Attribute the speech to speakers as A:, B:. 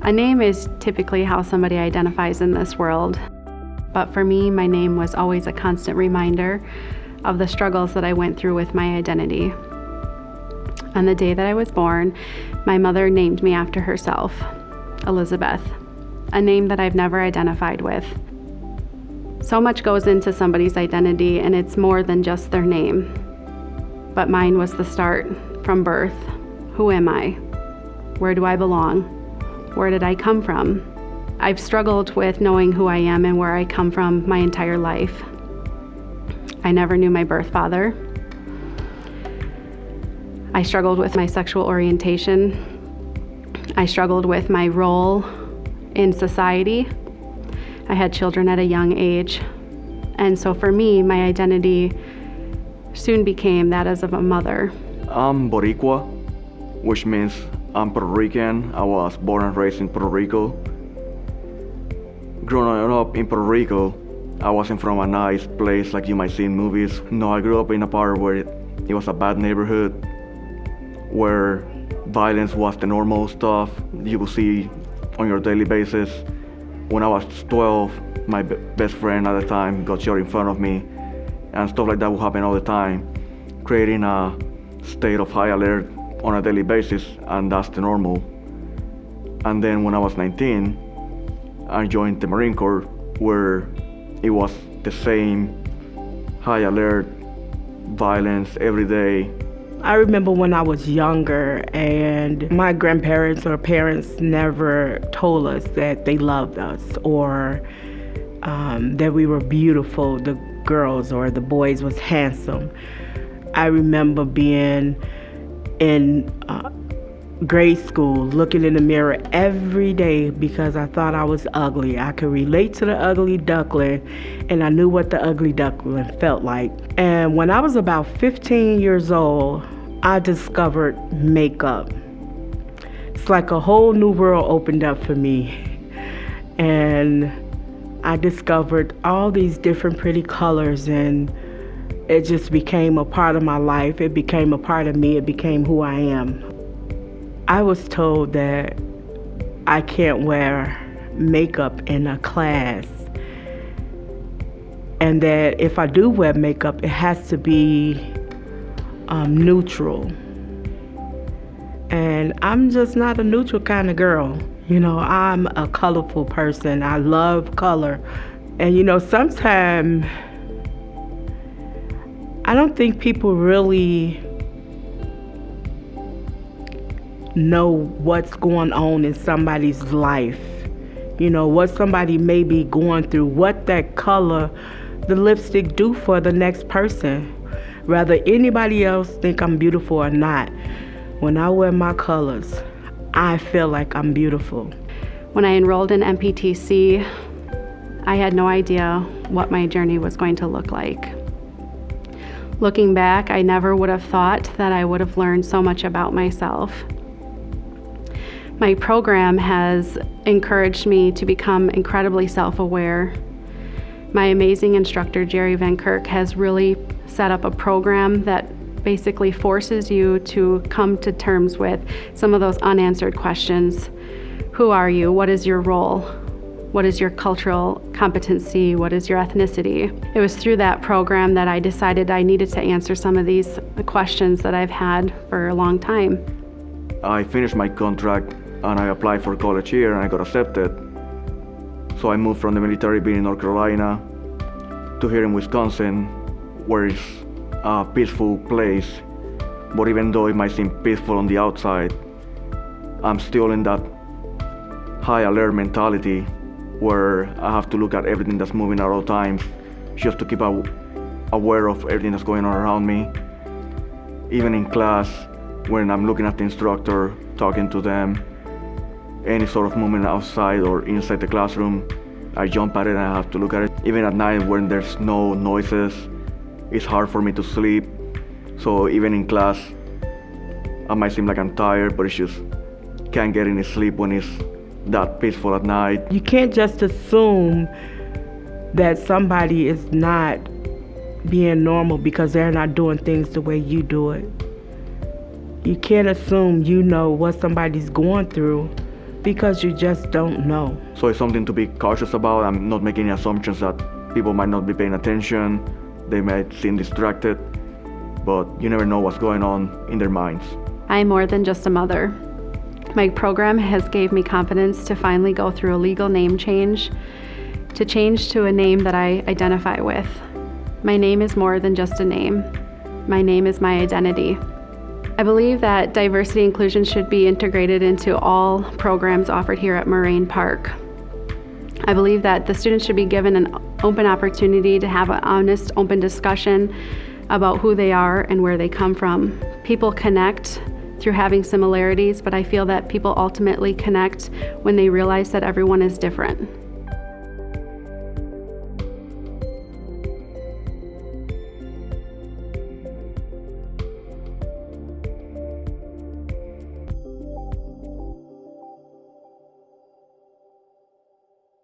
A: A name is typically how somebody identifies in this world, but for me, my name was always a constant reminder of the struggles that I went through with my identity. On the day that I was born, my mother named me after herself, Elizabeth, a name that I've never identified with. So much goes into somebody's identity, and it's more than just their name. But mine was the start from birth. Who am I? Where do I belong? Where did I come from? I've struggled with knowing who I am and where I come from my entire life. I never knew my birth father. I struggled with my sexual orientation. I struggled with my role in society. I had children at a young age. And so for me, my identity soon became that as of a mother.
B: I'm Boricua, which means I'm Puerto Rican. I was born and raised in Puerto Rico. Growing up in Puerto Rico, I wasn't from a nice place like you might see in movies. No, I grew up in a part where it was a bad neighborhood, where violence was the normal stuff you would see on your daily basis. When I was 12, my best friend at the time got shot in front of me, and stuff like that would happen all the time, creating a state of high alert on a daily basis, and that's the normal. And then when I was 19, I joined the Marine Corps, where it was the same high alert, violence every day.
C: I remember when I was younger and my grandparents or parents never told us that they loved us or that we were beautiful, the girls or the boys was handsome. I remember being in grade school looking in the mirror every day because I thought I was ugly. I could relate to the ugly duckling, and I knew what the ugly duckling felt like. And when I was about 15 years old, I discovered makeup. It's like a whole new world opened up for me. And I discovered all these different pretty colors, and it just became a part of my life. It became a part of me. It became who I am. I was told that I can't wear makeup in a class, and that if I do wear makeup, it has to be neutral. And I'm just not a neutral kind of girl. You know, I'm a colorful person. I love color. And you know, sometimes I don't think people really know what's going on in somebody's life. You know, what somebody may be going through, what that color, the lipstick do for the next person. Whether anybody else think I'm beautiful or not, when I wear my colors, I feel like I'm beautiful.
A: When I enrolled in MPTC, I had no idea what my journey was going to look like. Looking back, I never would have thought that I would have learned so much about myself. My program has encouraged me to become incredibly self-aware. My amazing instructor, Jerry Van Kirk, has really set up a program that basically forces you to come to terms with some of those unanswered questions. Who are you? What is your role? What is your cultural competency? What is your ethnicity? It was through that program that I decided I needed to answer some of these questions that I've had for a long time.
B: I finished my contract and I applied for college here and I got accepted. So I moved from the military being in North Carolina to here in Wisconsin, where it's a peaceful place. But even though it might seem peaceful on the outside, I'm still in that high alert mentality where I have to look at everything that's moving at all times just to keep aware of everything that's going on around me. Even in class, when I'm looking at the instructor, talking to them, any sort of movement outside or inside the classroom, I jump at it and I have to look at it. Even at night when there's no noises, it's hard for me to sleep. So even in class, I might seem like I'm tired, but it's just can't get any sleep when it's that peaceful at night.
C: You can't just assume that somebody is not being normal because they're not doing things the way you do it. You can't assume you know what somebody's going through Because you just don't know.
B: So it's something to be cautious about. I'm not making any assumptions that people might not be paying attention. They might seem distracted, but you never know what's going on in their minds.
A: I'm more than just a mother. My program has gave me confidence to finally go through a legal name change, to change to a name that I identify with. My name is more than just a name. My name is my identity. I believe that diversity inclusion should be integrated into all programs offered here at Moraine Park. I believe that the students should be given an open opportunity to have an honest, open discussion about who they are and where they come from. People connect through having similarities, but I feel that people ultimately connect when they realize that everyone is different.